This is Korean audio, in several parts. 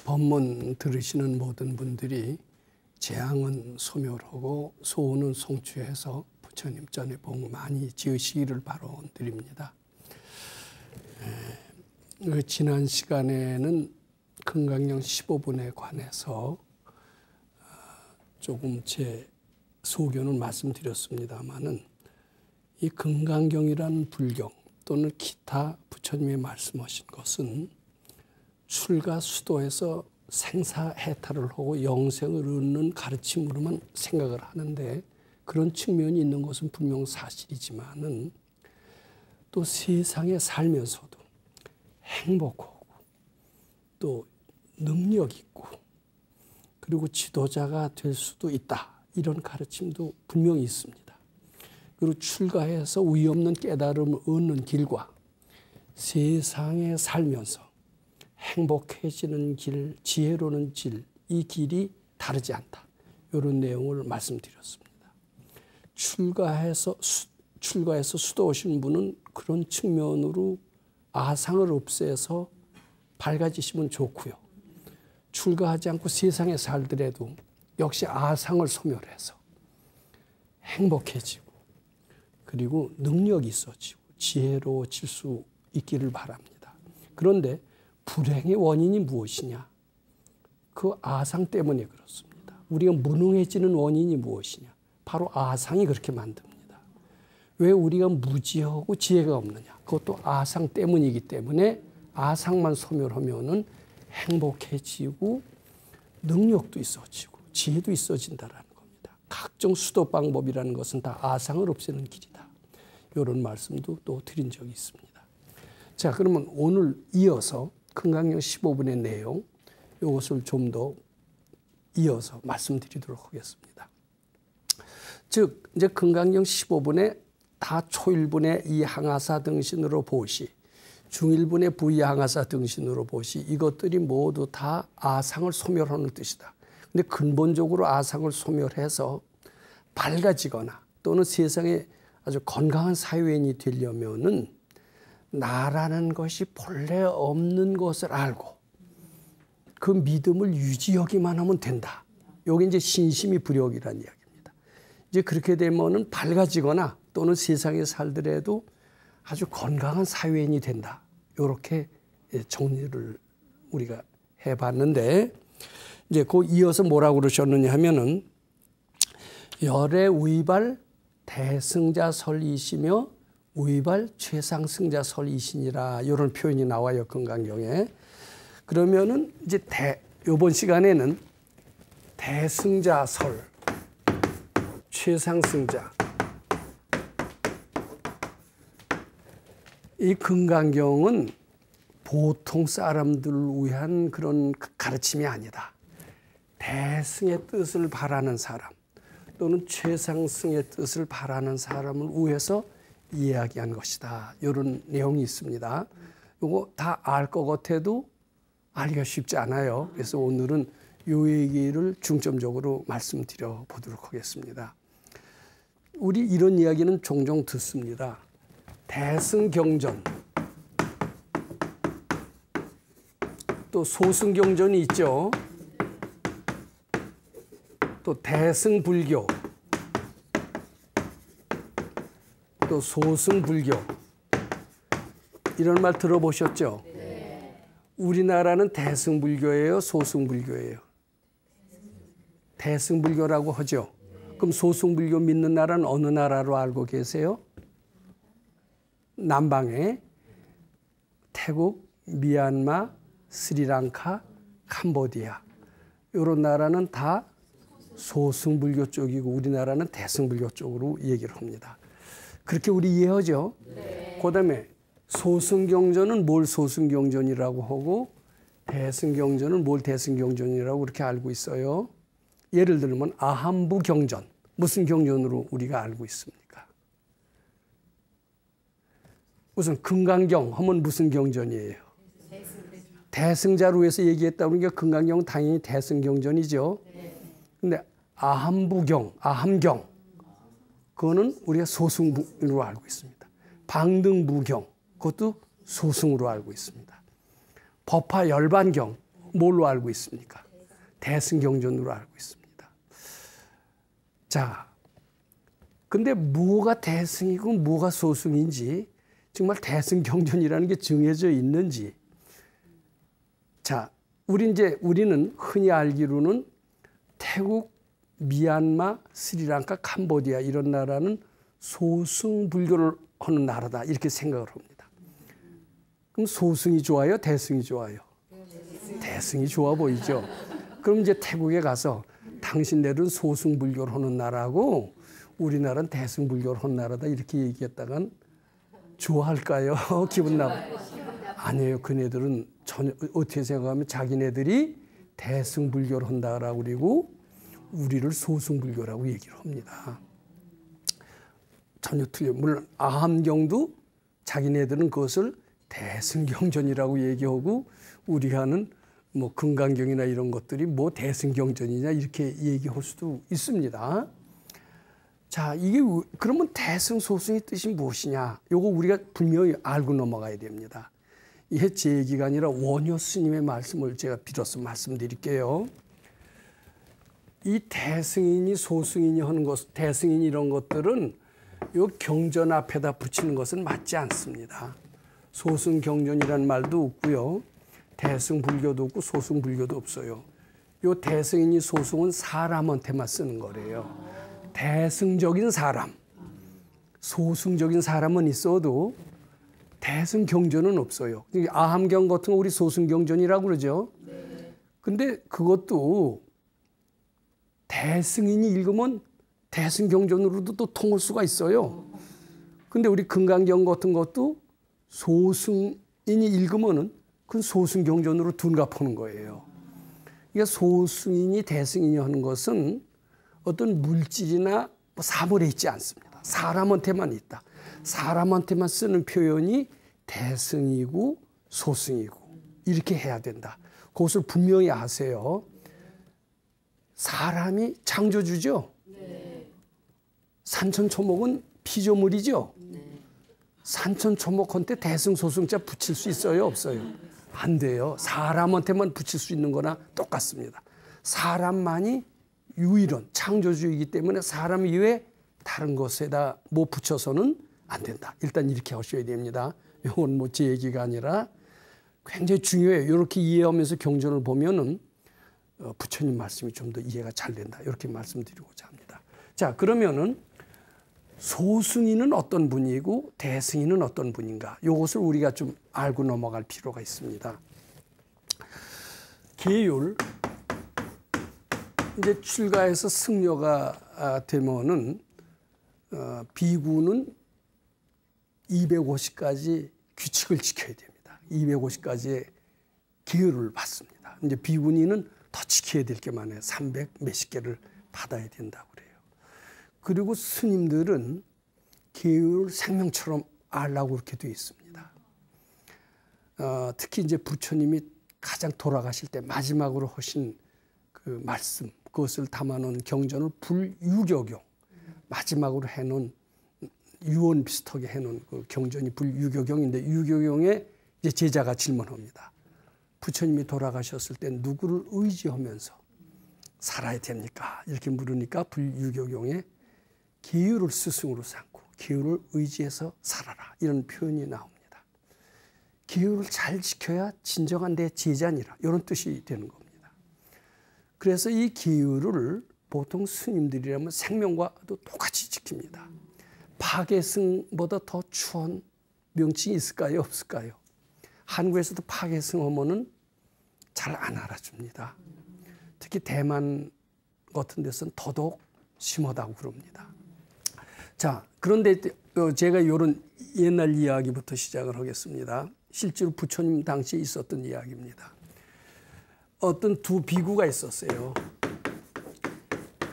법문 들으시는 모든 분들이 재앙은 소멸하고 소원은 성취해서 부처님 전에 복 많이 지으시기를 바라드립니다. 지난 시간에는 금강경 15분에 관해서 조금 제 소견을 말씀드렸습니다마는 이 금강경이라는 불경 또는 기타 부처님이 말씀하신 것은 출가 수도에서 생사해탈을 하고 영생을 얻는 가르침으로만 생각을 하는데, 그런 측면이 있는 것은 분명 사실이지만은 또 세상에 살면서도 행복하고 또 능력 있고 그리고 지도자가 될 수도 있다, 이런 가르침도 분명히 있습니다. 그리고 출가해서 위없는 깨달음을 얻는 길과 세상에 살면서 행복해지는 길, 지혜로운 길, 이 길이 다르지 않다, 이런 내용을 말씀드렸습니다. 출가해서 수도 오신 분은 그런 측면으로 아상을 없애서 밝아지시면 좋고요. 출가하지 않고 세상에 살더라도 역시 아상을 소멸해서 행복해지고 그리고 능력이 있어지고 지혜로워질 수 있기를 바랍니다. 그런데 불행의 원인이 무엇이냐? 그 아상 때문에 그렇습니다. 우리가 무능해지는 원인이 무엇이냐? 바로 아상이 그렇게 만듭니다. 왜 우리가 무지하고 지혜가 없느냐? 그것도 아상 때문이기 때문에 아상만 소멸하면은 행복해지고 능력도 있어지고 지혜도 있어진다라는 겁니다. 각종 수도 방법이라는 것은 다 아상을 없애는 길이다, 이런 말씀도 또 드린 적이 있습니다. 자, 그러면 오늘 이어서 금강경 15분의 내용, 이것을 좀 더 이어서 말씀드리도록 하겠습니다. 즉 이제 금강경 15분에 다 초일분의 이 항아사 등신으로 보시, 중일분의 부의항아사 등신으로 보시, 이것들이 모두 다 아상을 소멸하는 뜻이다. 근데 근본적으로 아상을 소멸해서 밝아지거나 또는 세상에 아주 건강한 사회인이 되려면은 나라는 것이 본래 없는 것을 알고 그 믿음을 유지하기만 하면 된다. 여기 이제 신심이 불역이라는 이야기입니다. 이제 그렇게 되면은 밝아지거나 또는 세상에 살더라도 아주 건강한 사회인이 된다. 이렇게 정리를 우리가 해봤는데, 이제 그 이어서 뭐라고 그러셨느냐 하면은 열의 위발 대승자설이시며 위발 최상승자설이시니라, 이런 표현이 나와요, 금강경에. 그러면은 이제 이번 시간에는 대승자설, 최상승자, 이 금강경은 보통 사람들을 위한 그런 가르침이 아니다. 대승의 뜻을 바라는 사람 또는 최상승의 뜻을 바라는 사람을 위해서 이야기한 것이다, 이런 내용이 있습니다. 이거 다 알 것 같아도 알기가 쉽지 않아요. 그래서 오늘은 이 얘기를 중점적으로 말씀드려 보도록 하겠습니다. 우리 이런 이야기는 종종 듣습니다. 대승경전, 또 소승경전이 있죠. 또 대승불교, 또 소승불교, 이런 말 들어보셨죠? 네. 우리나라는 대승불교예요, 소승불교예요? 대승불교라고 하죠. 그럼 소승불교 믿는 나라는 어느 나라로 알고 계세요? 남방에 태국, 미얀마, 스리랑카, 캄보디아, 이런 나라는 다 소승불교 쪽이고 우리나라는 대승불교 쪽으로 얘기를 합니다. 그렇게 우리 이해하죠? 네. 그다음에 소승경전은 뭘 소승경전이라고 하고 대승경전은 뭘 대승경전이라고 그렇게 알고 있어요. 예를 들면 아함부경전, 무슨 경전으로 우리가 알고 있습니까? 우선 금강경 하면 무슨 경전이에요? 대승자로 해서 얘기했다 보니까 금강경은 당연히 대승경전이죠. 근데 아함부경, 아함경, 그거는 우리가 소승으로 알고 있습니다. 방등부경, 그것도 소승으로 알고 있습니다. 법화열반경, 뭘로 알고 있습니까? 대승경전으로 알고 있습니다. 자, 근데 뭐가 대승이고 뭐가 소승인지, 정말 대승경전이라는 게 정해져 있는지. 자, 우리는 흔히 알기로는 태국, 미얀마, 스리랑카, 캄보디아 이런 나라는 소승 불교를 하는 나라다 이렇게 생각을 합니다. 그럼 소승이 좋아요? 대승이 좋아요? 대승이 좋아 보이죠? 그럼 이제 태국에 가서 당신네들은 소승 불교를 하는 나라고 우리나라는 대승 불교를 하는 나라다 이렇게 얘기했다간 좋아할까요? 기분 나빠? 아니에요. 그네들은 전혀 어떻게 생각하면 자기네들이 대승 불교를 한다라고 그리고 우리를 소승 불교라고 얘기를 합니다. 전혀 틀려. 물론 아함경도 자기네들은 그것을 대승경전이라고 얘기하고 우리가 하는 뭐 금강경이나 이런 것들이 뭐 대승경전이냐 이렇게 얘기할 수도 있습니다. 자, 이게 그러면 대승 소승의 뜻이 무엇이냐? 요거 우리가 분명히 알고 넘어가야 됩니다. 이게 제 얘기가 아니라 원효 스님의 말씀을 제가 빌어서 말씀드릴게요. 이 대승인이 소승인이 하는 것, 대승인 이런 것들은 요 경전 앞에다 붙이는 것은 맞지 않습니다. 소승 경전이라는 말도 없고요. 대승 불교도 없고 소승 불교도 없어요. 요 대승인이 소승은 사람한테만 쓰는 거래요. 대승적인 사람, 소승적인 사람은 있어도 대승 경전은 없어요. 아함경 같은 거 우리 소승 경전이라고 그러죠. 근데 그것도 대승인이 읽으면 대승 경전으로도 또 통할 수가 있어요. 근데 우리 금강경 같은 것도 소승인이 읽으면은 그건 소승 경전으로 둔갑하는 거예요. 그러니까 소승인이 대승인이 하는 것은 어떤 물질이나 사물에 있지 않습니다. 사람한테만 있다. 사람한테만 쓰는 표현이 대승이고 소승이고 이렇게 해야 된다. 그것을 분명히 아세요. 사람이 창조주죠. 네. 산천초목은 피조물이죠. 네. 산천초목한테 대승소승자 붙일 수 있어요? 없어요? 안 돼요. 사람한테만 붙일 수 있는 거나 똑같습니다. 사람만이 유일한 창조주이기 때문에 사람 이외에 다른 것에다 뭐 붙여서는 안 된다. 일단 이렇게 하셔야 됩니다. 이건 뭐 제 얘기가 아니라 굉장히 중요해요. 이렇게 이해하면서 경전을 보면은 부처님 말씀이 좀 더 이해가 잘 된다. 이렇게 말씀드리고자 합니다. 자, 그러면은 소승인은 어떤 분이고 대승인은 어떤 분인가? 이것을 우리가 좀 알고 넘어갈 필요가 있습니다. 계율, 이제 출가해서 승려가 되면은 비구는 250가지 규칙을 지켜야 됩니다. 250가지의 계율을 받습니다. 이제 비구니는 더 지켜야 될 게 많아요. 300 몇십 개를 받아야 된다고 그래요. 그리고 스님들은 계율을 생명처럼 알라고 그렇게 되어 있습니다. 특히 이제 부처님이 가장 돌아가실 때 마지막으로 하신 그 말씀, 그것을 담아놓은 경전을 불유교경, 마지막으로 해놓은 유언 비슷하게 해놓은 그 경전이 불유교경인데 유교경에 이제 제자가 질문합니다. 부처님이 돌아가셨을 때 누구를 의지하면서 살아야 됩니까? 이렇게 물으니까 불유교경에 계율을 스승으로 삼고 계율을 의지해서 살아라 이런 표현이 나옵니다. 계율을 잘 지켜야 진정한 내 제자니라 이런 뜻이 되는 겁니다. 그래서 이 계율을 보통 스님들이라면 생명과도 똑같이 지킵니다. 파계승보다 더 추한 명칭이 있을까요? 없을까요? 한국에서도 파계승 하면은 잘 안 알아줍니다. 특히 대만 같은 데서는 더더욱 심하다고 그럽니다. 자, 그런데 제가 이런 옛날 이야기부터 시작을 하겠습니다. 실제로 부처님 당시에 있었던 이야기입니다. 어떤 두 비구가 있었어요.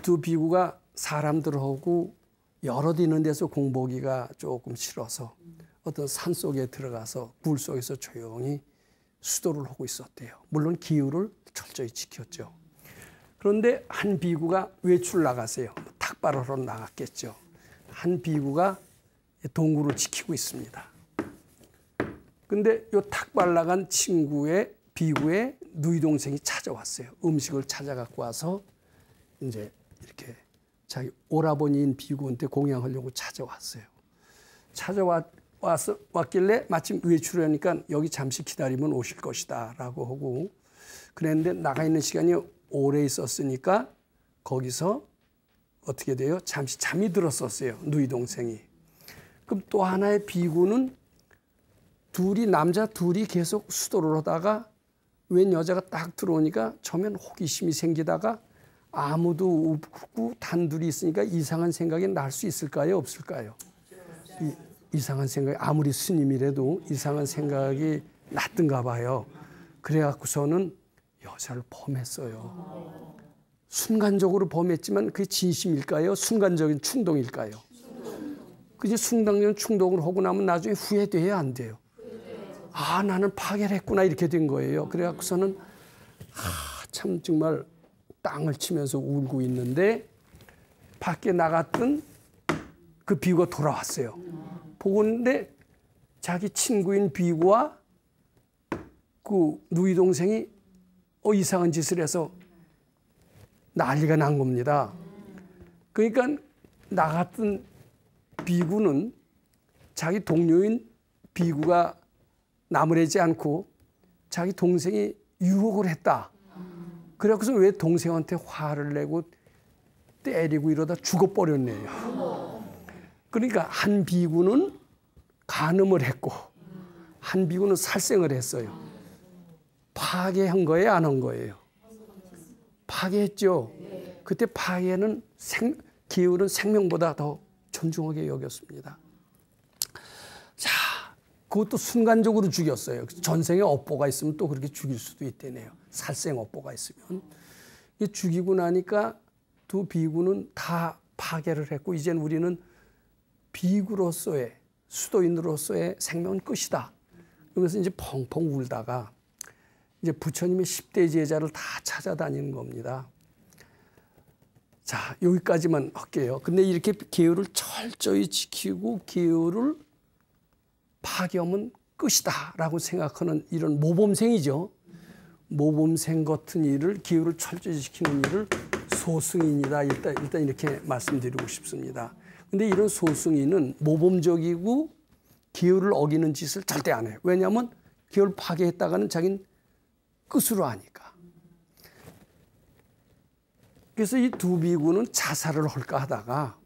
두 비구가 사람들하고 여럿 있는 데서 공부하기가 조금 싫어서 어떤 산 속에 들어가서 굴 속에서 조용히 수도를 하고 있었대요. 물론 기율을 철저히 지켰죠. 그런데 한 비구가 외출 나가세요. 탁발을 하러 나갔겠죠. 한 비구가 동굴을 지키고 있습니다. 근데 이 탁발 나간 친구의 비구의 누이 동생이 찾아왔어요. 음식을 찾아갖고 와서 이제 이렇게 자기 오라버니인 비구한테 공양하려고 찾아왔어요. 왔길래 마침 외출하니까 여기 잠시 기다리면 오실 것이다 라고 하고 그랬는데 나가 있는 시간이 오래 있었으니까 거기서 어떻게 돼요? 잠시 잠이 들었었어요. 누이 동생이. 그럼 또 하나의 비구는 남자 둘이 계속 수도를 하다가 웬 여자가 딱 들어오니까 처음엔 호기심이 생기다가 아무도 없고 단둘이 있으니까 이상한 생각이 날 수 있을까요? 없을까요? 이상한 생각이 아무리 스님이라도 이상한 생각이 났던가 봐요. 그래갖고서는 여자를 범했어요. 순간적으로 범했지만 그게 진심일까요? 순간적인 충동일까요? 그게 순간적인 충동을 하고 나면 나중에 후회돼야 안 돼요. 아, 나는 파괴를 했구나 이렇게 된 거예요. 그래갖고서는 참 정말 땅을 치면서 울고 있는데 밖에 나갔던 그 비구가 돌아왔어요. 보고 있는데 자기 친구인 비구와 그 누이 동생이 이상한 짓을 해서 난리가 난 겁니다. 그러니까 나갔던 비구는 자기 동료인 비구가 나무래지 않고 자기 동생이 유혹을 했다. 그래서 왜 동생한테 화를 내고 때리고 이러다 죽어버렸네요. 그러니까 한 비구는 간음을 했고 한 비구는 살생을 했어요. 파괴한 거예요, 안 한 거예요? 파괴했죠. 그때 파괴는 기울은 생명보다 더 존중하게 여겼습니다. 자, 그것도 순간적으로 죽였어요. 전생에 업보가 있으면 또 그렇게 죽일 수도 있대네요. 살생 업보가 있으면. 죽이고 나니까 두 비구는 다 파괴를 했고 이제는 우리는 비구로서의 수도인으로서의 생명은 끝이다. 그러면서 이제 펑펑 울다가 이제 부처님의 10대 제자를 다 찾아다니는 겁니다. 자, 여기까지만 할게요. 근데 이렇게 계율을 철저히 지키고 계율을 파괴하면 끝이다라고 생각하는 이런 모범생이죠. 모범생 같은 일을 계율을 철저히 지키는 일을 소승인이다. 일단 이렇게 말씀드리고 싶습니다. 근데 이런 소승인은 모범적이고 계율을 어기는 짓을 절대 안 해요. 왜냐하면 계율 파괴했다가는 자기는 끝으로 하니까. 그래서 이 두 비구는 자살을 할까 하다가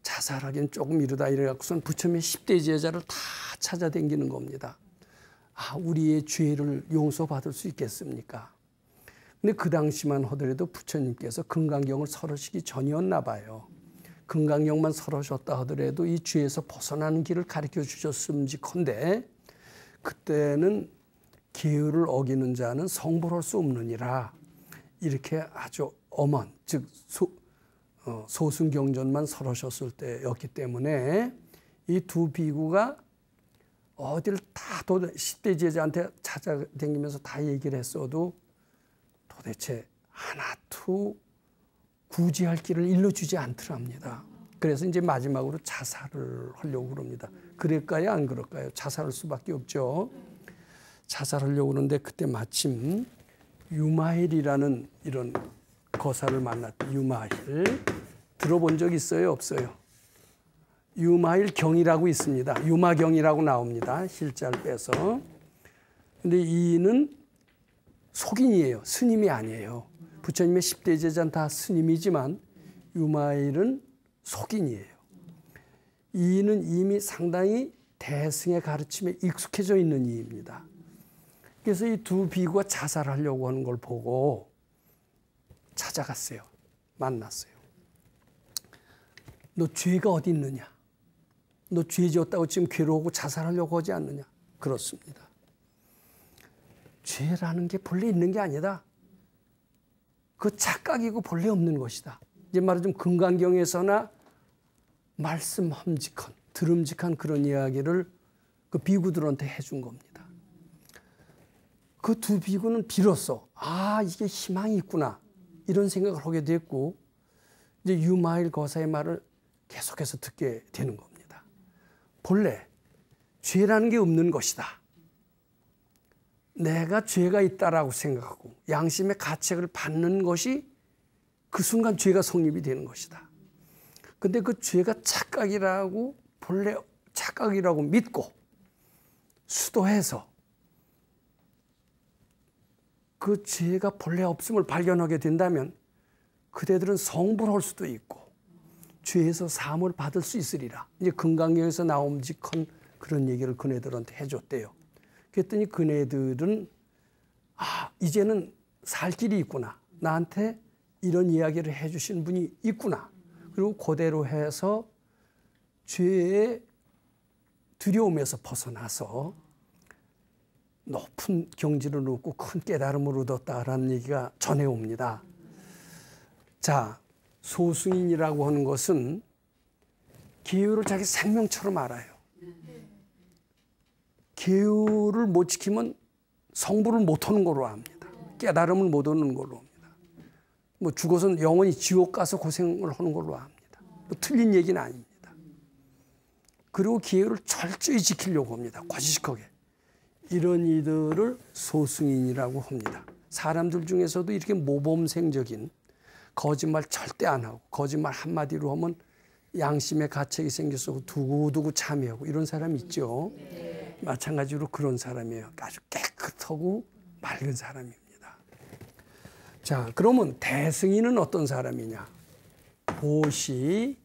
자살하기는 조금 이르다 이래갖고선 부처님의 10대 제자를 다 찾아다니는 겁니다. 아, 우리의 죄를 용서받을 수 있겠습니까? 근데 그 당시만 하더라도 부처님께서 금강경을 설하시기 전이었나 봐요. 금강경만 설하셨다 하더라도 이 죄에서 벗어나는 길을 가르쳐 주셨음직한데 그때는 계율을 어기는 자는 성불할 수 없느니라 이렇게 아주 엄한 즉 소승경전만 설하셨을 때였기 때문에 이 두 비구가 어딜 다 10대 제자한테 찾아다니면서 다 얘기를 했어도 도대체 하나도 구제할 길을 일러주지 않더랍니다. 그래서 이제 마지막으로 자살을 하려고 그럽니다. 그럴까요? 안 그럴까요? 자살할 수밖에 없죠. 자살하려고 그러는데 그때 마침 유마힐이라는 이런 거사를 만났다. 유마힐. 들어본 적 있어요? 없어요? 유마힐 경이라고 있습니다. 유마경이라고 나옵니다. 힐자를 빼서. 근데 이는 속인이에요. 스님이 아니에요. 부처님의 10대 제자는 다 스님이지만 유마힐은 속인이에요. 이는 이미 상당히 대승의 가르침에 익숙해져 있는 이입니다. 그래서 이 두 비구가 자살하려고 하는 걸 보고 찾아갔어요. 만났어요. 너 죄가 어디 있느냐? 너 죄 지었다고 지금 괴로워하고 자살하려고 하지 않느냐? 그렇습니다. 죄라는 게 본래 있는 게 아니다. 그 착각이고 본래 없는 것이다. 이제 말하자면 금강경에서나 말씀함직한, 들음직한 그런 이야기를 그 비구들한테 해준 겁니다. 그 두 비구는 비로소 아 이게 희망이 있구나 이런 생각을 하게 됐고 이제 유마일 거사의 말을 계속해서 듣게 되는 겁니다. 본래 죄라는 게 없는 것이다. 내가 죄가 있다라고 생각하고 양심의 가책을 받는 것이 그 순간 죄가 성립이 되는 것이다. 근데 그 죄가 착각이라고 본래 착각이라고 믿고 수도해서 그 죄가 본래 없음을 발견하게 된다면 그대들은 성불할 수도 있고 죄에서 사함을 받을 수 있으리라. 이제 금강경에서 나옴직한 그런 얘기를 그네들한테 해줬대요. 그랬더니 그네들은 이제는 살 길이 있구나. 나한테 이런 이야기를 해주신 분이 있구나. 그리고 그대로 해서 죄의 두려움에서 벗어나서 높은 경지를 얻고 큰 깨달음을 얻었다라는 얘기가 전해옵니다. 자, 소승인이라고 하는 것은 계율을 자기 생명처럼 알아요. 계율을 못 지키면 성불을 못 하는 걸로 압니다. 깨달음을 못 얻는 걸로 합니다. 뭐 죽어서 영원히 지옥 가서 고생을 하는 걸로 압니다. 뭐 틀린 얘기는 아닙니다. 그리고 계율을 철저히 지키려고 합니다. 과지식하게. 이런 이들을 소승인이라고 합니다. 사람들 중에서도 이렇게 모범생적인 거짓말 절대 안 하고 거짓말 한마디로 하면 양심의 가책이 생겨서 두고두고 참여하고 이런 사람이 있죠. 네. 마찬가지로 그런 사람이에요. 아주 깨끗하고 맑은 사람입니다. 자, 그러면 대승인은 어떤 사람이냐? 보시,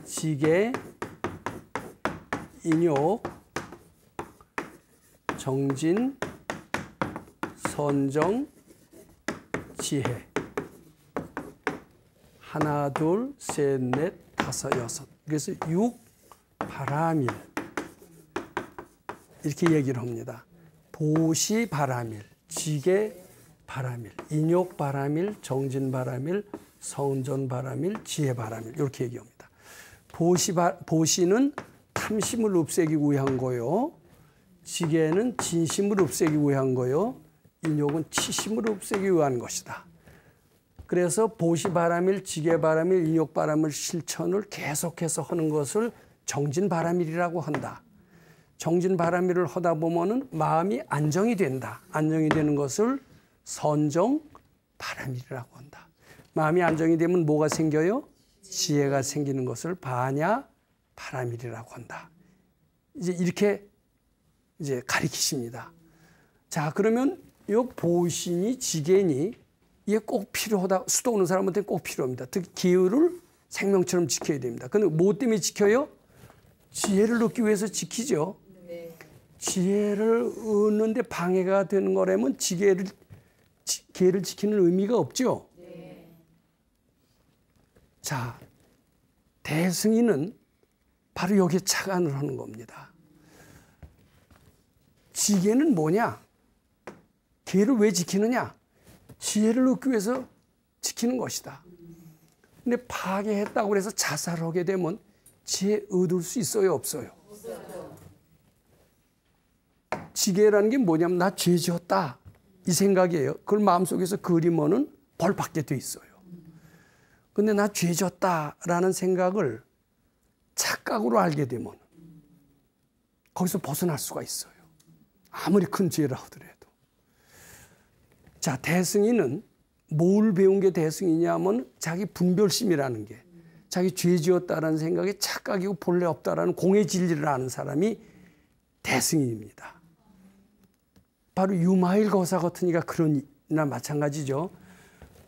지계, 인욕, 정진, 선정, 지혜. 하나, 둘, 셋, 넷, 다섯, 여섯. 그래서 6, 바라밀. 이렇게 얘기를 합니다. 보시 바라밀, 지계 바라밀, 인욕 바라밀, 정진 바라밀, 성전 바라밀, 지혜 바라밀. 이렇게 얘기합니다. 보시는 탐심을 없애기 위한 거요. 지계는 진심을 없애기 위한 거요. 인욕은 치심을 없애기 위한 것이다. 그래서 보시바라밀, 지계바라밀, 인욕바라밀 실천을 계속해서 하는 것을 정진바라밀이라고 한다. 정진바라밀을 하다 보면은 마음이 안정이 된다. 안정이 되는 것을 선정바라밀이라고 한다. 마음이 안정이 되면 뭐가 생겨요? 지혜가 생기는 것을 바냐바라밀이라고 한다. 이제 이렇게 이제 가리키십니다. 자, 그러면 이 보신이 지계니 이게 꼭 필요하다. 수도 오는 사람한테는 꼭 필요합니다. 특히 기율을 생명처럼 지켜야 됩니다. 근데 뭐 때문에 지켜요? 지혜를 얻기 위해서 지키죠. 네. 지혜를 얻는데 방해가 되는 거라면 지혜를 지키는 의미가 없죠. 네. 자, 대승인은 바로 여기에 착안을 하는 겁니다. 지혜는 뭐냐? 계를 왜 지키느냐? 지혜를 얻기 위해서 지키는 것이다. 근데 파괴했다고 해서 자살하게 되면 지혜 얻을 수 있어요, 없어요? 없어요. 지혜라는 게 뭐냐면 나 죄 지었다 이 생각이에요. 그걸 마음속에서 그리면은 벌 받게 돼 있어요. 근데 나 죄 지었다라는 생각을 착각으로 알게 되면 거기서 벗어날 수가 있어요. 아무리 큰 죄라 하더라도. 자, 대승인은 뭘 배운 게 대승이냐면 자기 분별심이라는 게 자기 죄 지었다라는 생각이 착각이고 본래 없다라는 공의 진리를 아는 사람이 대승인입니다. 바로 유마일 거사 같은 이가 그런 이나 마찬가지죠.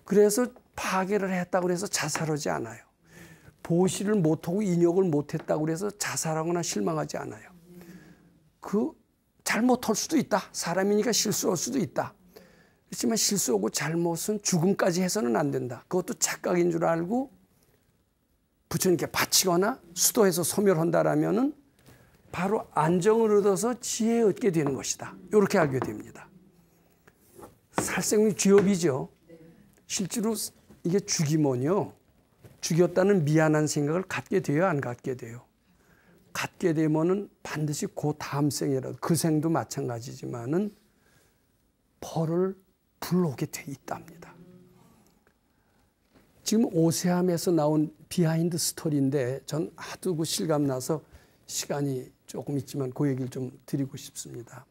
그래서 파괴를 했다고 해서 자살하지 않아요. 보시를 못하고 인욕을 못했다고 해서 자살하거나 실망하지 않아요. 그 잘못할 수도 있다. 사람이니까 실수할 수도 있다. 그렇지만 실수하고 잘못은 죽음까지 해서는 안 된다. 그것도 착각인 줄 알고 부처님께 바치거나 수도해서 소멸한다라면은 바로 안정을 얻어서 지혜 얻게 되는 것이다. 이렇게 알게 됩니다. 살생이 죄업이죠. 실제로 이게 죽이면요. 죽였다는 미안한 생각을 갖게 돼요, 안 갖게 돼요? 갖게 되면은 반드시 그 다음 생이라도 그 생도 마찬가지지만은 벌을 불러오게 돼 있답니다. 지금 오세암에서 나온 비하인드 스토리인데 전 하도 그 실감나서 시간이 조금 있지만 그 얘기를 좀 드리고 싶습니다.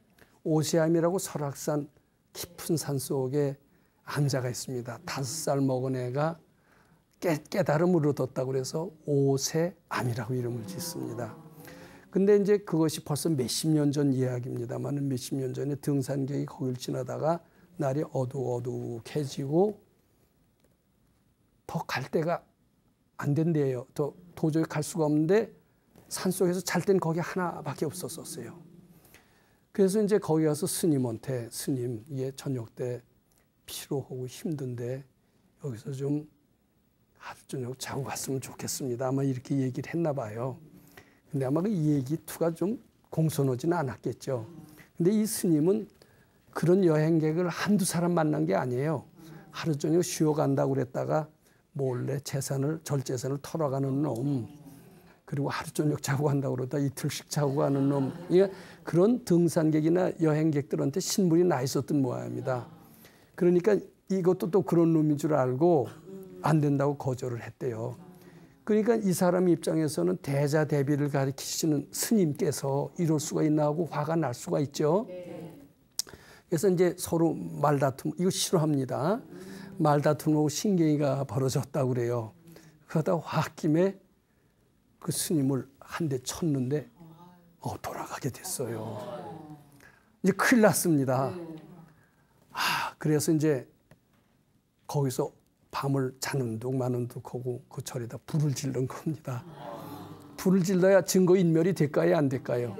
오세암이라고 설악산 깊은 산 속에 암자가 있습니다. 5살 먹은 애가 깨달음을 얻었다고 그래서 오세암이라고 이름을 짓습니다. 근데 이제 그것이 벌써 몇십 년 전 이야기입니다만 몇십 년 전에 등산객이 거기를 지나다가 날이 어둑어둑해지고 더 갈 데가 안 된대요. 더 도저히 갈 수가 없는데 산속에서 잘 때는 거기 하나밖에 없었어요. 그래서 이제 거기 가서 스님한테 스님 이게 저녁 때 피로하고 힘든데 여기서 좀 하루 저녁 자고 갔으면 좋겠습니다. 아마 이렇게 얘기를 했나 봐요. 근데 아마 그 얘기 투가 좀 공손하지는 않았겠죠. 근데 이 스님은 그런 여행객을 한두 사람 만난 게 아니에요. 하루 저녁 쉬어간다고 그랬다가 몰래 절재산을 털어가는 놈, 그리고 하루 저녁 자고 간다고 그러다 이틀씩 자고 가는 놈, 그런 등산객이나 여행객들한테 신분이 나 있었던 모양입니다. 그러니까 이것도 또 그런 놈인 줄 알고 안 된다고 거절을 했대요. 그러니까 이 사람 입장에서는 대자대비를 가리키시는 스님께서 이럴 수가 있나 하고 화가 날 수가 있죠. 그래서 이제 서로 말다툼, 이거 싫어합니다. 말다툼하고 신경이가 벌어졌다고 그래요. 그러다 홧김에 그 스님을 한 대 쳤는데 돌아가게 됐어요. 이제 큰일 났습니다. 그래서 이제 거기서 밤을 자는 둥 마는 둥 하고 그 절에다 불을 지른 겁니다. 불을 질러야 증거인멸이 될까요? 안 될까요?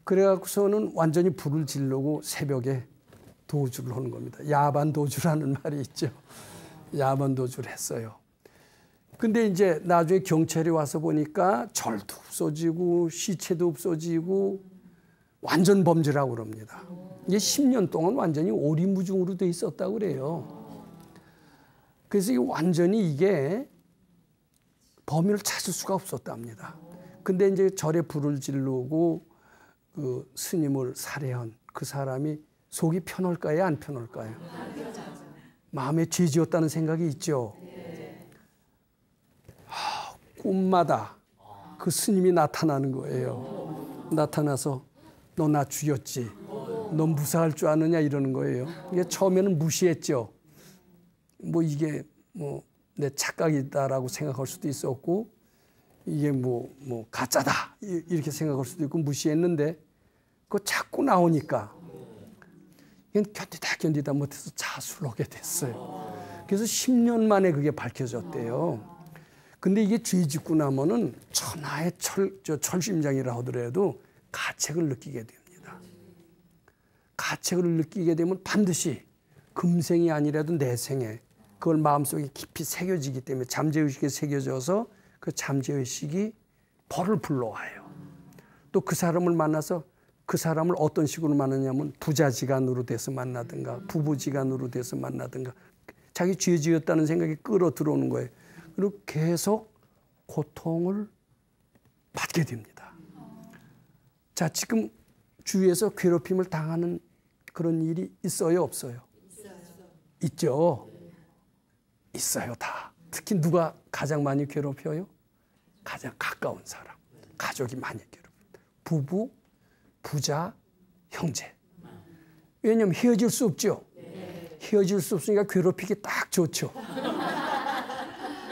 그래갖고서는 완전히 불을 지르고 새벽에 도주를 하는 겁니다. 야반 도주라는 말이 있죠. 야반 도주를 했어요. 근데 이제 나중에 경찰이 와서 보니까 절도 없어지고 시체도 없어지고 완전 범죄라고 그럽니다. 이게 10년 동안 완전히 오리무중으로 돼 있었다고 그래요. 그래서 완전히 이게 범인을 찾을 수가 없었답니다. 근데 이제 절에 불을 지르고 그 스님을 살해한 그 사람이 속이 편할까요? 안 편할까요? 마음에 죄 지었다는 생각이 있죠. 꿈마다 그 스님이 나타나는 거예요. 나타나서 너 나 죽였지. 너 무사할 줄 아느냐 이러는 거예요. 이게 처음에는 무시했죠. 뭐 이게 뭐 내 착각이다라고 생각할 수도 있었고 이게 뭐 가짜다 이렇게 생각할 수도 있고 무시했는데 그거 자꾸 나오니까 견디다 못해서 자수를 하게 됐어요. 그래서 10년 만에 그게 밝혀졌대요. 근데 이게 죄 짓고 나면은 천하의 철심장이라 하더라도 가책을 느끼게 됩니다. 가책을 느끼게 되면 반드시 금생이 아니라도 내생에 그걸 마음속에 깊이 새겨지기 때문에 잠재의식에 새겨져서 그 잠재의식이 벌을 불러와요. 또 그 사람을 만나서 그 사람을 어떤 식으로 만나냐면 부자지간으로 돼서 만나든가 부부지간으로 돼서 만나든가 자기 죄 지었다는 생각이 끌어 들어오는 거예요. 그리고 계속 고통을 받게 됩니다. 자, 지금 주위에서 괴롭힘을 당하는 그런 일이 있어요, 없어요? 있죠. 있어요, 다. 특히 누가 가장 많이 괴롭혀요? 가장 가까운 사람, 가족이 많이 괴롭힙니다. 부부, 부자, 형제. 왜냐하면 헤어질 수 없죠. 헤어질 수 없으니까 괴롭히기 딱 좋죠.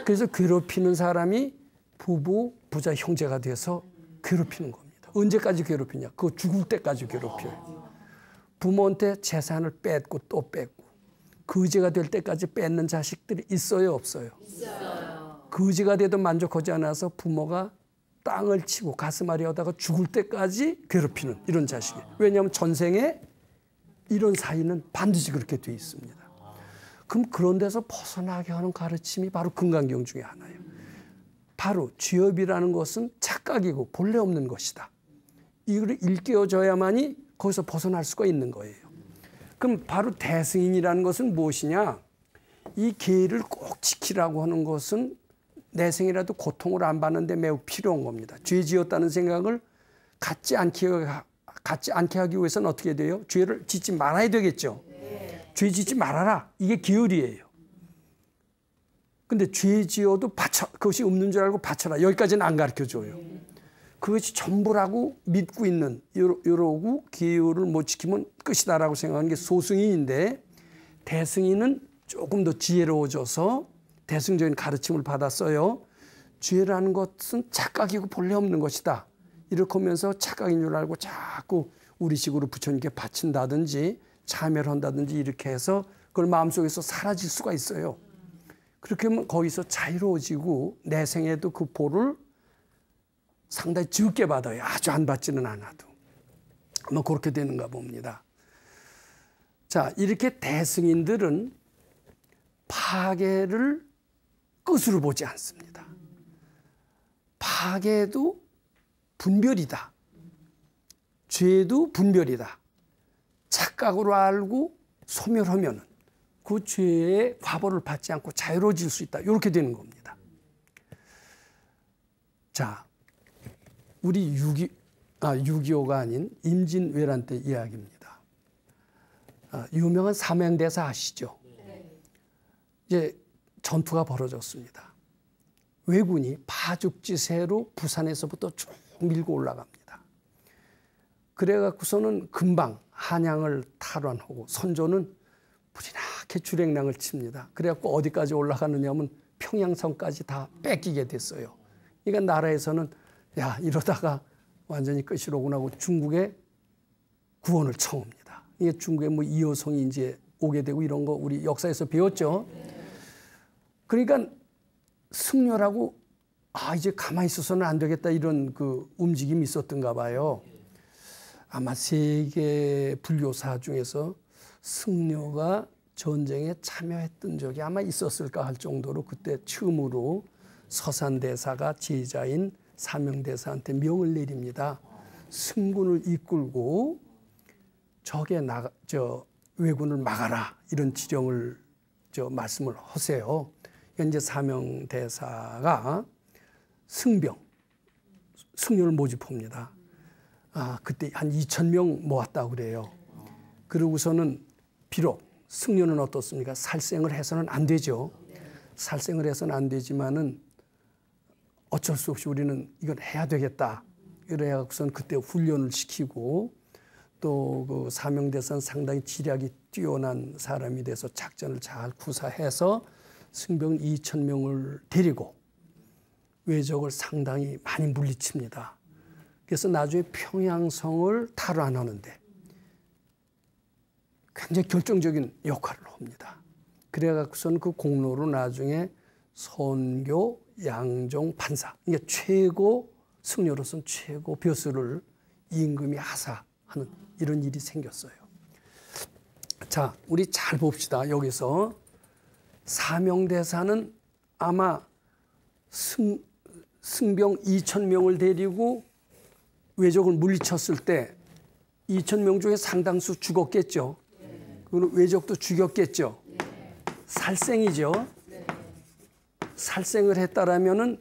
그래서 괴롭히는 사람이 부부, 부자, 형제가 돼서 괴롭히는 겁니다. 언제까지 괴롭히냐? 그거 죽을 때까지 괴롭혀요. 부모한테 재산을 뺏고 또 뺏고 거지가 될 때까지 뺏는 자식들이 있어요, 없어요? 있어요. 거지가 돼도 만족하지 않아서 부모가 땅을 치고 가슴앓이 하다가 죽을 때까지 괴롭히는 이런 자식이에요. 왜냐하면 전생에 이런 사이는 반드시 그렇게 돼 있습니다. 그럼 그런 데서 벗어나게 하는 가르침이 바로 금강경 중에 하나예요. 바로 죄업이라는 것은 착각이고 본래 없는 것이다. 이걸 일깨워줘야만이 거기서 벗어날 수가 있는 거예요. 그럼 바로 대승인이라는 것은 무엇이냐? 이 계를 꼭 지키라고 하는 것은 내생이라도 고통을 안 받는데 매우 필요한 겁니다. 죄 지었다는 생각을 갖지 않게 하기 위해서는 어떻게 돼요? 죄를 짓지 말아야 되겠죠. 죄 짓지 말아라. 이게 계율이에요. 근데 죄 지어도 그것이 없는 줄 알고 바쳐라. 여기까지는 안 가르쳐줘요. 그것이 전부라고 믿고 있는 이러고 기율을 못 지키면 끝이다라고 생각하는 게 소승인인데 대승인은 조금 더 지혜로워져서 대승적인 가르침을 받았어요. 죄라는 것은 착각이고 본래 없는 것이다. 이렇게 하면서 착각인 줄 알고 자꾸 우리식으로 부처님께 바친다든지 참여를 한다든지 이렇게 해서 그걸 마음속에서 사라질 수가 있어요. 그렇게 하면 거기서 자유로워지고 내 생에도 그 보를 상당히 적게 받아요. 아주 안 받지는 않아도. 아마 그렇게 되는가 봅니다. 자, 이렇게 대승인들은 파괴를 끝으로 보지 않습니다. 파괴도 분별이다. 죄도 분별이다. 착각으로 알고 소멸하면 그 죄의 과보를 받지 않고 자유로워질 수 있다. 이렇게 되는 겁니다. 자, 우리 6.25가 아닌 임진왜란 때 이야기입니다. 유명한 삼행대사 아시죠? 이제 전투가 벌어졌습니다. 왜군이 파죽지세로 부산에서부터 쭉 밀고 올라갑니다. 그래갖고서는 금방 한양을 탈환하고 선조는 부지런하게 주랭랑을 칩니다. 그래갖고 어디까지 올라가느냐면 평양성까지 다 뺏기게 됐어요. 그러니까 나라에서는 야, 이러다가 완전히 끝이로구나 하고 중국에 구원을 청합니다. 이게 중국에 뭐 이호성이 이제 오게 되고 이런 거 우리 역사에서 배웠죠. 그러니까 승려라고 이제 가만히 있어서는 안 되겠다 이런 그 움직임이 있었던가 봐요. 아마 세계 불교사 중에서 승려가 전쟁에 참여했던 적이 아마 있었을까 할 정도로 그때 처음으로 서산대사가 제자인 사명대사한테 명을 내립니다. 승군을 이끌고 적의 왜군을 막아라 이런 지령을 말씀을 하세요. 현재 사명대사가 승려를 모집합니다. 그때 한 2,000명 모았다고 그래요. 그러고서는 비록 승려는 어떻습니까? 살생을 해서는 안 되죠. 살생을 해서는 안 되지만은 어쩔 수 없이 우리는 이걸 해야 되겠다. 이래갖고선 그때 훈련을 시키고 또 그 사명대사는 상당히 지략이 뛰어난 사람이 돼서 작전을 잘 구사해서 승병 2,000명을 데리고 왜적을 상당히 많이 물리칩니다. 그래서 나중에 평양성을 탈환하는데 굉장히 결정적인 역할을 합니다. 그래갖고선 그 공로로 나중에 선교, 양종, 판사, 그러니까 최고 승려로서는 최고 벼슬을 임금이 하사하는 이런 일이 생겼어요. 자, 우리 잘 봅시다. 여기서 사명대사는 아마 승병 2,000명을 데리고 왜적을 물리쳤을 때 2,000명 중에 상당수 죽었겠죠. 그리고 왜적도 죽였겠죠. 살생이죠. 살생을 했다라면은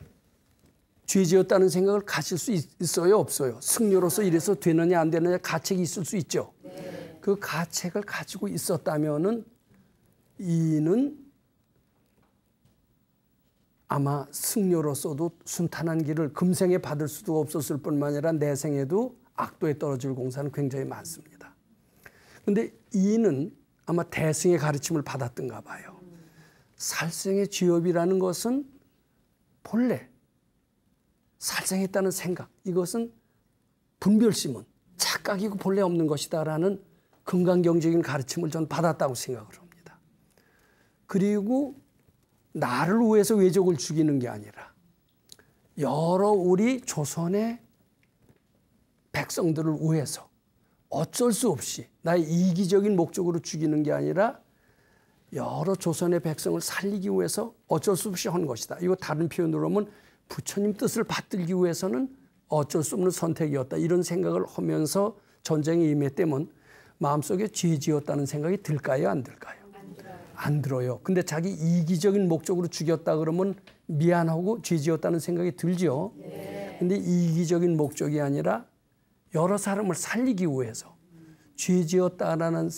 죄지었다는 생각을 가질 수 있어요, 없어요? 승려로서 이래서 되느냐 안 되느냐 가책이 있을 수 있죠. 그 가책을 가지고 있었다면은 이는 아마 승려로서도 순탄한 길을 금생에 받을 수도 없었을 뿐만 아니라 내생에도 악도에 떨어질 공사는 굉장히 많습니다. 그런데 이는 아마 대승의 가르침을 받았던가 봐요. 살생의 죄업이라는 것은 본래 살생했다는 생각, 이것은 분별심은 착각이고 본래 없는 것이다라는 건강경적인 가르침을 전 받았다고 생각을 합니다. 그리고 나를 위해서 왜적을 죽이는 게 아니라 여러 우리 조선의 백성들을 위해서 어쩔 수 없이 나의 이기적인 목적으로 죽이는 게 아니라 여러 조선의 백성을 살리기 위해서 어쩔 수 없이 한 것이다. 이거 다른 표현으로 하면 부처님 뜻을 받들기 위해서는 어쩔 수 없는 선택이었다. 이런 생각을 하면서 전쟁에 임했다면 마음속에 죄 지었다는 생각이 들까요? 안 들까요? 안 들어요. 근데 자기 이기적인 목적으로 죽였다 그러면 미안하고 죄 지었다는 생각이 들죠. 근데 이기적인 목적이 아니라 여러 사람을 살리기 위해서 죄 지었다라는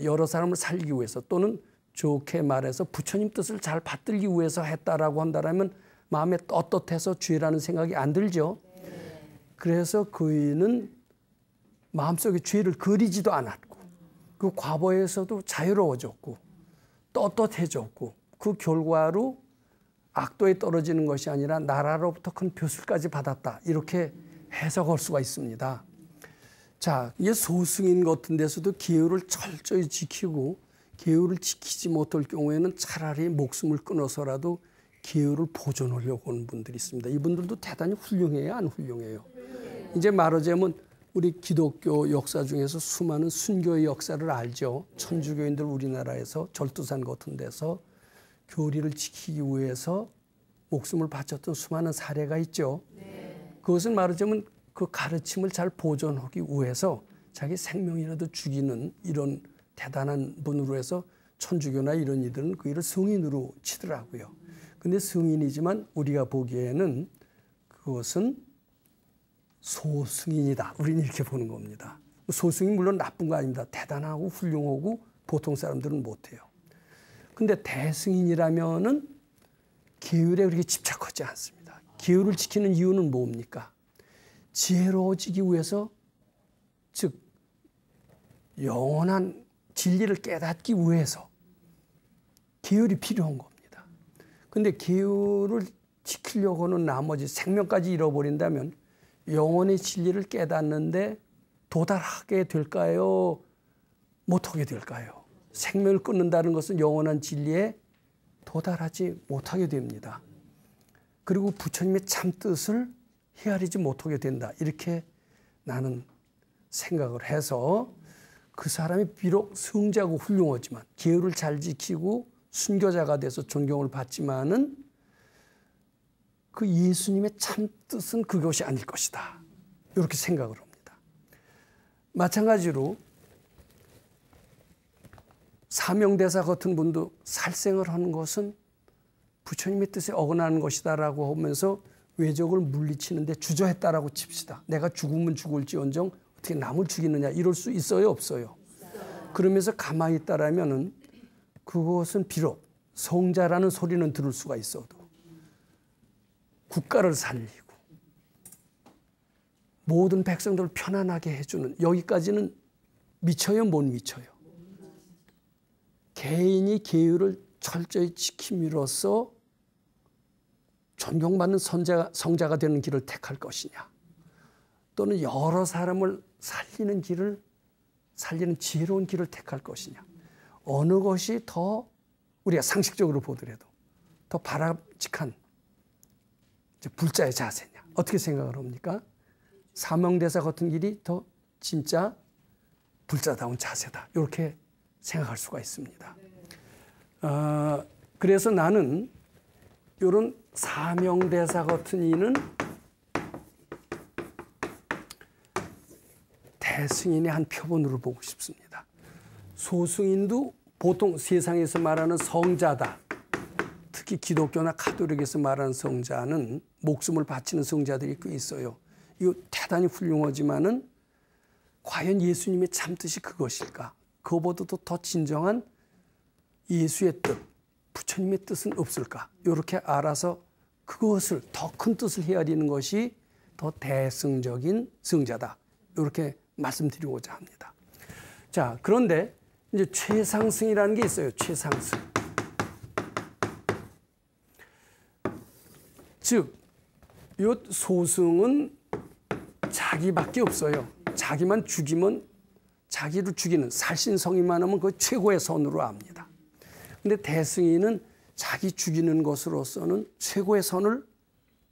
여러 사람을 살리기 위해서 또는 좋게 말해서 부처님 뜻을 잘 받들기 위해서 했다라고 한다면 마음에 떳떳해서 죄라는 생각이 안 들죠. 그래서 그이는 마음속에 죄를 그리지도 않았고 그 과거에서도 자유로워졌고 떳떳해졌고 그 결과로 악도에 떨어지는 것이 아니라 나라로부터 큰 벼슬까지 받았다. 이렇게 해석할 수가 있습니다. 자, 이게 소승인 같은 데서도 계율을 철저히 지키고 계율을 지키지 못할 경우에는 차라리 목숨을 끊어서라도 계율을 보존하려고 하는 분들이 있습니다. 이분들도 대단히 훌륭해요, 안 훌륭해요? 이제 말하자면 우리 기독교 역사 중에서 수많은 순교의 역사를 알죠. 천주교인들 우리나라에서 절두산 같은 데서 교리를 지키기 위해서 목숨을 바쳤던 수많은 사례가 있죠. 그것은 말하자면 그 가르침을 잘 보존하기 위해서 자기 생명이라도 죽이는 이런 대단한 분으로 해서 천주교나 이런 이들은 그 일을 성인으로 치더라고요. 근데 성인이지만 우리가 보기에는 그것은 소승인이다. 우리는 이렇게 보는 겁니다. 소승이 물론 나쁜 거 아닙니다. 대단하고 훌륭하고 보통 사람들은 못해요. 근데 대승인이라면은 계율에 그렇게 집착하지 않습니다. 계율을 지키는 이유는 뭡니까? 지혜로워지기 위해서, 즉 영원한 진리를 깨닫기 위해서 계율이 필요한 겁니다. 근데 계율을 지키려고 하는 나머지 생명까지 잃어버린다면 영원의 진리를 깨닫는데 도달하게 될까요? 못하게 될까요? 생명을 끊는다는 것은 영원한 진리에 도달하지 못하게 됩니다. 그리고 부처님의 참 뜻을 헤아리지 못하게 된다. 이렇게 나는 생각을 해서 그 사람이 비록 성자고 훌륭하지만 계율을 잘 지키고 순교자가 돼서 존경을 받지만은 그 예수님의 참 뜻은 그것이 아닐 것이다. 이렇게 생각을 합니다. 마찬가지로 사명대사 같은 분도 살생을 하는 것은 부처님의 뜻에 어긋나는 것이다라고 하면서 외적을 물리치는데 주저했다라고 칩시다. 내가 죽으면 죽을지언정 어떻게 남을 죽이느냐 이럴 수 있어요, 없어요? 그러면서 가만히 있다라면은 그것은 비록 성자라는 소리는 들을 수가 있어도 국가를 살리고 모든 백성들을 편안하게 해주는 여기까지는 미쳐요, 못 미쳐요? 개인이 계율을 철저히 지킴으로써 존경받는 성자가 되는 길을 택할 것이냐, 또는 여러 사람을 살리는 지혜로운 길을 택할 것이냐, 어느 것이 더 우리가 상식적으로 보더라도 더 바람직한 불자의 자세냐, 어떻게 생각을 합니까? 사명대사 같은 길이 더 진짜 불자다운 자세다. 이렇게 생각할 수가 있습니다. 그래서 나는 이런 사명대사 같은 이는 대승인의 한 표본으로 보고 싶습니다. 소승인도 보통 세상에서 말하는 성자다. 특히 기독교나 가톨릭에서 말하는 성자는 목숨을 바치는 성자들이 꽤 있어요. 이거 대단히 훌륭하지만은 과연 예수님의 참뜻이 그것일까? 그거보다도 더 진정한 예수의 뜻, 부처님의 뜻은 없을까? 이렇게 알아서 그것을 더 큰 뜻을 헤아리는 것이 더 대승적인 성자다. 이렇게 말씀드리고자 합니다. 자, 그런데 이제 최상승이라는 게 있어요. 최상승. 즉, 이 소승은 자기밖에 없어요. 자기만 죽이면, 자기를 죽이는 살신성의만 하면 그 최고의 선으로 압니다. 근데 대승인은 자기 죽이는 것으로서는 최고의 선을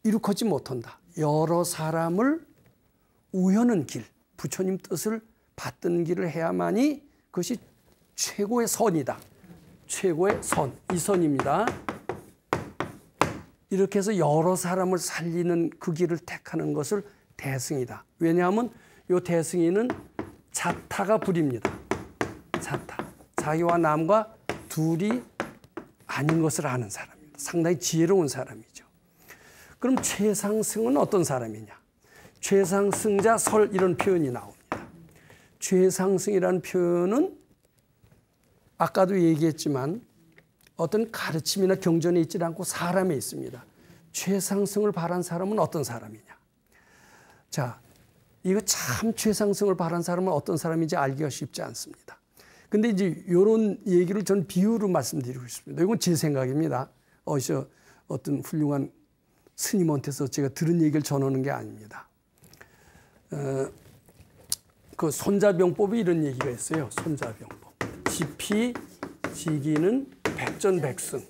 이룩하지 못한다. 여러 사람을 우연한 길, 부처님 뜻을 받든 길을 해야만이 그것이 최고의 선이다. 최고의 선, 이 선입니다. 이렇게 해서 여러 사람을 살리는 그 길을 택하는 것을 대승이다. 왜냐하면 이 대승인은 자타가 불입니다. 자타. 자기와 남과 둘이 아닌 것을 아는 사람입니다. 상당히 지혜로운 사람이죠. 그럼 최상승은 어떤 사람이냐? 최상승자 설 이런 표현이 나옵니다. 최상승이라는 표현은 아까도 얘기했지만 어떤 가르침이나 경전에 있지 않고 사람에 있습니다. 최상승을 바란 사람은 어떤 사람이냐? 자, 이거 참 최상승을 바란 사람은 어떤 사람인지 알기가 쉽지 않습니다. 근데 이제 이런 얘기를 전 비유로 말씀드리고 싶습니다. 이건 제 생각입니다. 어디서 어떤 훌륭한 스님한테서 제가 들은 얘기를 전하는 게 아닙니다. 그 손자병법이 이런 얘기가 있어요. 손자병법. 지피지기는 백전백승.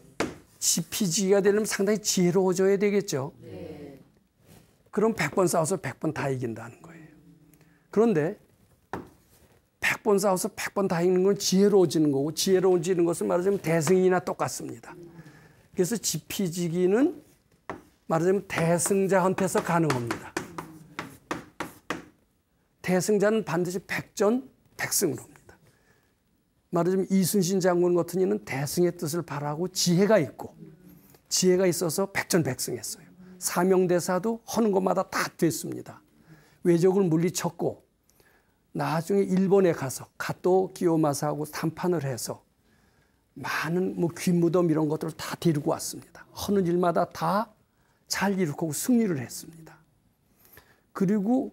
지피지기가 되려면 상당히 지혜로워져야 되겠죠. 네. 그럼 100번 싸워서 100번 다 이긴다는 거예요. 그런데 100번 싸워서 100번 다 이기는 건 지혜로워지는 거고, 지혜로워지는 것은 말하자면 대승이나 똑같습니다. 그래서 지피지기는 말하자면 대승자한테서 가능합니다. 대승자는 반드시 백전백승으로 합니다. 말하자면 이순신 장군 같은 이는 대승의 뜻을 바라고 지혜가 있고, 지혜가 있어서 백전백승했어요. 사명대사도 하는 것마다 다 됐습니다. 외적을 물리쳤고, 나중에 일본에 가서 가토 기요마사하고談판을 해서 많은 귀무덤 이런 것들을 다 데리고 왔습니다. 하는 일마다 다 잘 이루고 승리를 했습니다. 그리고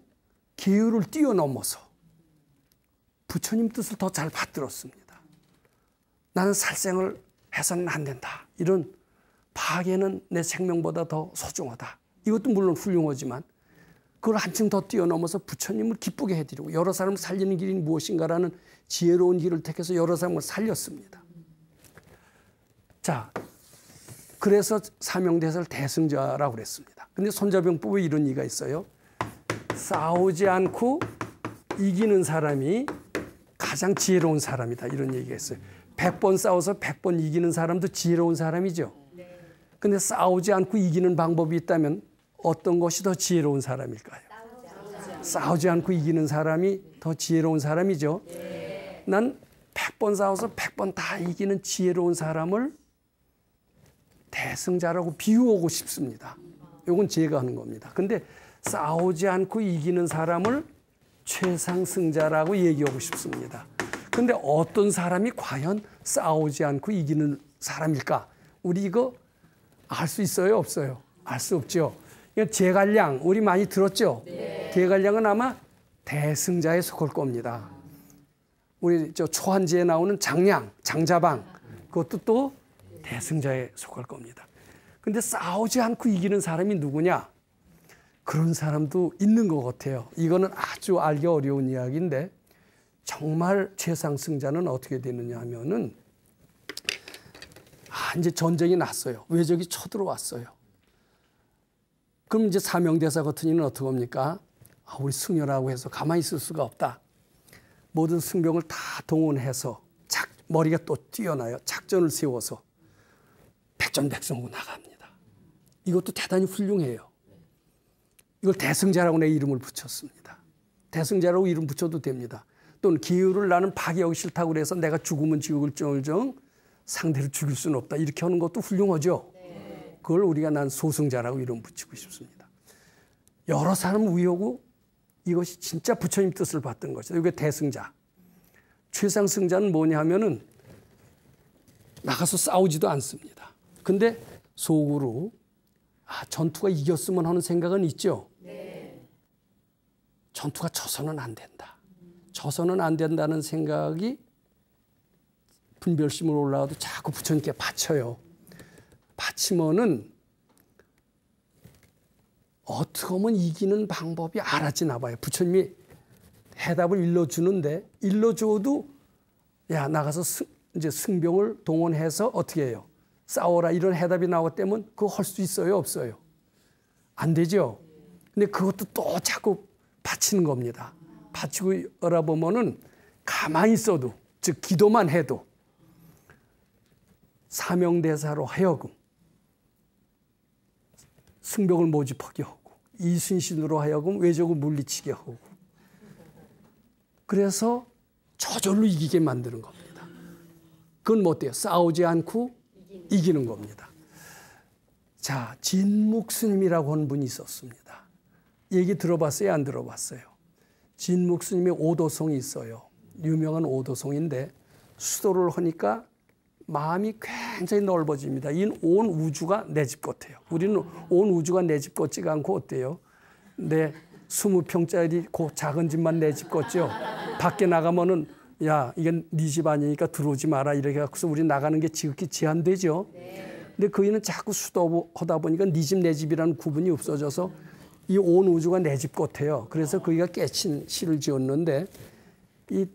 계율을 뛰어넘어서 부처님 뜻을 더 잘 받들었습니다. 나는 살생을 해서는 안 된다. 이런 파괴는 내 생명보다 더 소중하다. 이것도 물론 훌륭하지만 그걸 한층 더 뛰어넘어서 부처님을 기쁘게 해드리고 여러 사람을 살리는 길이 무엇인가라는 지혜로운 길을 택해서 여러 사람을 살렸습니다. 자, 그래서 사명대사를 대승자라고 그랬습니다. 근데 손자병법에 이런 얘기가 있어요. 싸우지 않고 이기는 사람이 가장 지혜로운 사람이다. 이런 얘기가 있어요. 100번 싸워서 100번 이기는 사람도 지혜로운 사람이죠. 근데 싸우지 않고 이기는 방법이 있다면 어떤 것이 더 지혜로운 사람일까요? 싸우지 않고 이기는 사람이 더 지혜로운 사람이죠. 난 100번 싸워서 100번 다 이기는 지혜로운 사람을 대승자라고 비유하고 싶습니다. 이건 제가 하는 겁니다. 근데 싸우지 않고 이기는 사람을 최상승자라고 얘기하고 싶습니다. 근데 어떤 사람이 과연 싸우지 않고 이기는 사람일까? 우리 이거 알 수 있어요? 없어요? 알 수 없죠. 제갈량 우리 많이 들었죠? 네. 제갈량은 아마 대승자에 속할 겁니다. 우리 저 초한지에 나오는 장량, 장자방 그것도 또 대승자에 속할 겁니다. 근데 싸우지 않고 이기는 사람이 누구냐? 그런 사람도 있는 것 같아요. 이거는 아주 알기 어려운 이야기인데 정말 최상승자는 어떻게 되느냐 하면은 이제 전쟁이 났어요. 외적이 쳐들어왔어요. 그럼 이제 사명대사 같은 이는 어떻게 합니까? 우리 승려라고 해서 가만히 있을 수가 없다. 모든 승병을 다 동원해서 머리가 또 뛰어나요. 작전을 세워서 백전백승으로 나갑니다. 이것도 대단히 훌륭해요. 이걸 대승자라고 내 이름을 붙였습니다. 대승자라고 이름 붙여도 됩니다. 또는 기후를 나는 파괴하기 싫다고 그래서 내가 죽으면 지옥을 정정 상대를 죽일 수는 없다. 이렇게 하는 것도 훌륭하죠. 그걸 우리가 난 소승자라고 이름 붙이고 싶습니다. 여러 사람을 위하고 이것이 진짜 부처님 뜻을 받던 것이다. 이게 대승자. 최상승자는 뭐냐 하면은 나가서 싸우지도 않습니다. 근데 속으로 전투가 이겼으면 하는 생각은 있죠. 네. 전투가 져서는 안 된다. 져서는 안 된다는 생각이 분별심으로 올라가도 자꾸 부처님께 바쳐요. 바치면은 어떻게 하면 이기는 방법이 알아지나 봐요. 부처님이 해답을 일러주는데 일러줘도 야 나가서 이제 승병을 동원해서 어떻게 해요? 싸워라 이런 해답이 나왔다면 그거 할 수 있어요? 없어요? 안 되죠. 근데 그것도 또 자꾸 바치는 겁니다. 바치고 열어보면은 가만히 있어도 즉 기도만 해도 사명대사로 하여금 승병을 모집하게 하고 이순신으로 하여금 외적을 물리치게 하고 그래서 저절로 이기게 만드는 겁니다. 그건 뭐 어때요? 싸우지 않고 이기는 겁니다. 자, 진묵스님이라고 하는 분이 있었습니다. 얘기 들어봤어요? 안 들어봤어요? 진묵스님의 오도송이 있어요. 유명한 오도송인데 수도를 하니까 마음이 굉장히 넓어집니다. 이는 온 우주가 내 집 같아요. 우리는 온 우주가 내 집 같지가 않고 어때요? 내 20평짜리 그 작은 집만 내 집 같죠. 밖에 나가면은 야, 이건 네 집 아니니까 들어오지 마라 이렇게 해서 우리 나가는 게 지극히 제한되죠. 근데 그이는 자꾸 수도하다 보니까 네 집 내 집이라는 구분이 없어져서 이 온 우주가 내 집 같아요. 그래서 그이가 깨친 시를 지었는데 이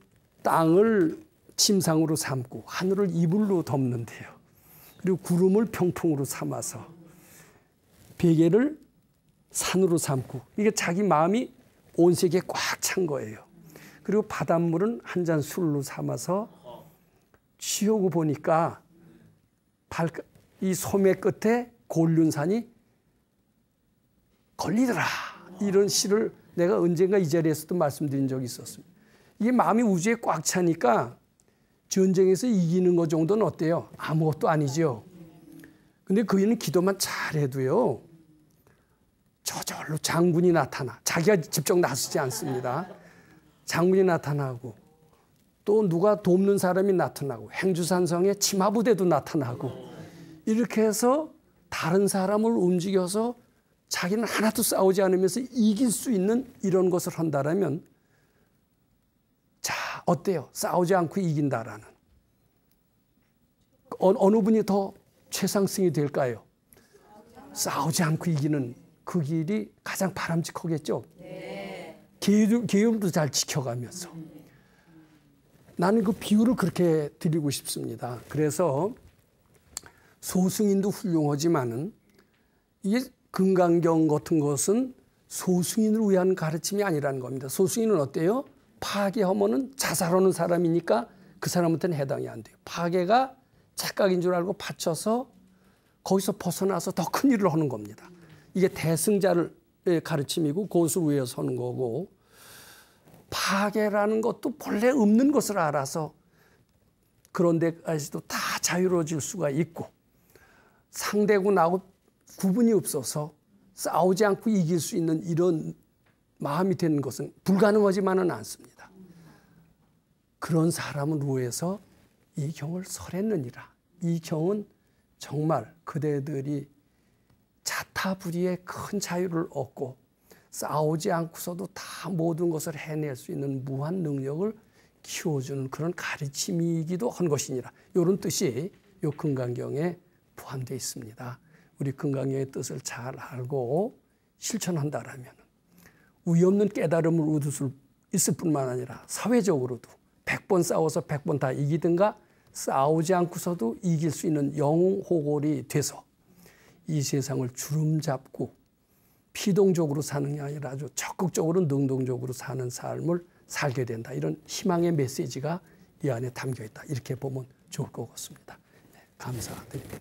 땅을 침상으로 삼고 하늘을 이불로 덮는데요. 그리고 구름을 병풍으로 삼아서 베개를 산으로 삼고 이게 자기 마음이 온 세계에 꽉 찬 거예요. 그리고 바닷물은 한 잔 술로 삼아서 취하고 보니까 이 소매 끝에 고륜산이 걸리더라. 이런 시를 내가 언젠가 이 자리에서도 말씀드린 적이 있었습니다. 이게 마음이 우주에 꽉 차니까 전쟁에서 이기는 것 정도는 어때요? 아무것도 아니죠. 근데 그이는 기도만 잘해도요. 저절로 장군이 나타나. 자기가 직접 나서지 않습니다. 장군이 나타나고 또 누가 돕는 사람이 나타나고 행주산성의 치마부대도 나타나고 이렇게 해서 다른 사람을 움직여서 자기는 하나도 싸우지 않으면서 이길 수 있는 이런 것을 한다라면 자 어때요? 싸우지 않고 이긴다라는 어느 분이 더 최상승이 될까요? 싸우지 않고 이기는 그 길이 가장 바람직하겠죠. 계율도 잘 지켜가면서 나는 그 비유를 그렇게 드리고 싶습니다. 그래서 소승인도 훌륭하지만은 이게 금강경 같은 것은 소승인을 위한 가르침이 아니라는 겁니다. 소승인은 어때요? 파괴하면은 자살하는 사람이니까 그 사람한테는 해당이 안 돼요. 파괴가 착각인 줄 알고 받쳐서 거기서 벗어나서 더 큰 일을 하는 겁니다. 이게 대승자의 가르침이고 그것을 위해서 하는 거고 파괴라는 것도 본래 없는 것을 알아서 그런 데까지도 다 자유로워질 수가 있고 상대고 나하고 구분이 없어서 싸우지 않고 이길 수 있는 이런 마음이 되는 것은 불가능하지만은 않습니다. 그런 사람을 위해서 이 경을 설했느니라. 이 경은 정말 그대들이 자타불이의 큰 자유를 얻고 싸우지 않고서도 다 모든 것을 해낼 수 있는 무한 능력을 키워주는 그런 가르침이기도 한 것이니라. 이런 뜻이 이 금강경에 포함되어 있습니다. 우리 금강경의 뜻을 잘 알고 실천한다라면 우위 없는 깨달음을 얻을 수 있을 뿐만 아니라 사회적으로도 100번 싸워서 100번 다 이기든가 싸우지 않고서도 이길 수 있는 영호골이 돼서 이 세상을 주름잡고 피동적으로 사는 게 아니라 아주 적극적으로 능동적으로 사는 삶을 살게 된다. 이런 희망의 메시지가 이 안에 담겨 있다. 이렇게 보면 좋을 것 같습니다. 네, 감사드립니다.